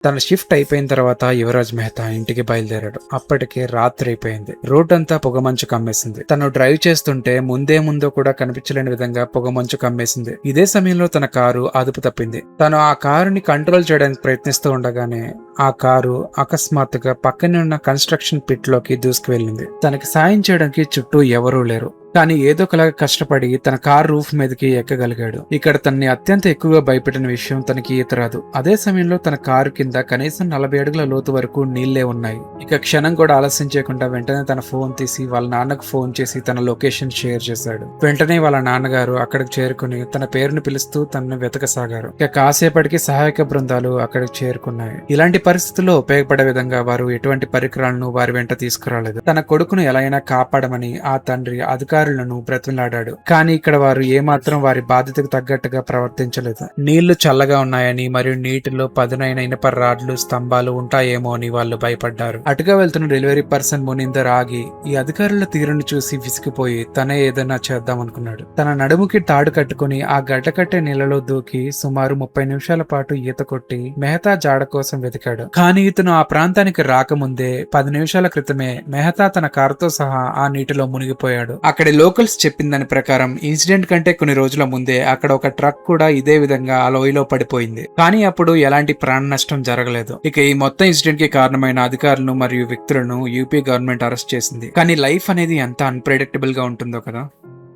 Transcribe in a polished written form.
తన షిఫ్ట్ అయిపోయిన తర్వాత యువరాజ్ మెహతా ఇంటికి బయలుదేరాడు. అప్పటికే రాత్రి అయిపోయింది. రోడ్ అంతా పొగమంచు కమ్మేసింది. తను డ్రైవ్ చేస్తుంటే ముందో కూడా కనిపించలేని విధంగా పొగమంచు కమ్మేసింది. ఇదే సమయంలో తన కారు అదుపు తప్పింది. తను ఆ కారుని కంట్రోల్ చేయడానికి ప్రయత్నిస్తూ ఉండగానే ఆ కారు అకస్మాత్తుగా పక్కనే ఉన్న కన్స్ట్రక్షన్ పిట్ లోకి దూసుకువెళ్ళింది. తనకి సాయం చేయడానికి చుట్టూ ఎవరూ లేరు. కానీ ఏదో ఒకలాగా కష్టపడి తన కార్ రూఫ్ మీదకి ఎక్కగలిగాడు. ఇక్కడ తనని అత్యంత ఎక్కువగా భయపెట్టిన విషయం తనకి ఈత రాదు. అదే సమయంలో తన కారు కింద కనీసం 40 అడుగుల లోతు వరకు నీళ్లే ఉన్నాయి. ఇక క్షణం కూడా ఆలస్యం చేయకుండా వెంటనే తన ఫోన్ తీసి వాళ్ళ నాన్నకు ఫోన్ చేసి తన లొకేషన్ షేర్ చేశాడు. వెంటనే వాళ్ళ నాన్నగారు అక్కడికి చేరుకుని తన పేరును పిలుస్తూ తనను వెతకసాగారు. ఇక కాసేపటికి సహాయక బృందాలు అక్కడికి చేరుకున్నాయి. ఇలాంటి పరిస్థితుల్లో ఉపయోగపడే విధంగా వారు ఎటువంటి పరికరాలను వారి వెంట తీసుకురాలేదు. తన కొడుకును ఎలా అయినా కాపాడమని ఆ తండ్రి అధికారులను బ్రతిమలాడాడు. కానీ ఇక్కడ వారు ఏమాత్రం వారి బాధ్యతకు తగ్గట్టుగా ప్రవర్తించలేదు. నీళ్లు చల్లగా ఉన్నాయని మరియు నీటిలో పదునైన ఇనప రాడ్లు స్తంభాలు ఉంటాయేమో అని వాళ్ళు భయపడ్డారు. అటుగా వెళ్తున్న డెలివరీ పర్సన్ మునిందర్ ఆగి ఈ అధికారుల తీరును చూసి విసిగిపోయి తనే ఏదైనా చేద్దాం అనుకున్నాడు. తన నడుముకి తాడు కట్టుకుని ఆ గడ్డకట్టే నీళ్ళలో దూకి సుమారు 30 నిమిషాల పాటు ఈత కొట్టి మెహతా జాడ కోసం వెతికాడు. కానీ ఇతను ఆ ప్రాంతానికి రాకముందే 10 నిమిషాల క్రితమే మెహతా తన కారుతో సహా ఆ నీటిలో మునిగిపోయాడు. అక్కడి లోకల్స్ చెప్పిన దాని ప్రకారం ఇన్సిడెంట్ కంటే కొన్ని రోజుల ముందే అక్కడ ఒక ట్రక్ కూడా ఇదే విధంగా ఆ లోయలో పడిపోయింది. కానీ అప్పుడు ఎలాంటి ప్రాణ నష్టం జరగలేదు. ఇక ఈ మొత్తం ఇన్సిడెంట్ కి కారణమైన అధికారులను మరియు వ్యక్తులను యూపీ గవర్నమెంట్ అరెస్ట్ చేసింది. కానీ లైఫ్ అనేది ఎంత అన్ప్రెడిక్టబుల్ గా ఉంటుందో కదా.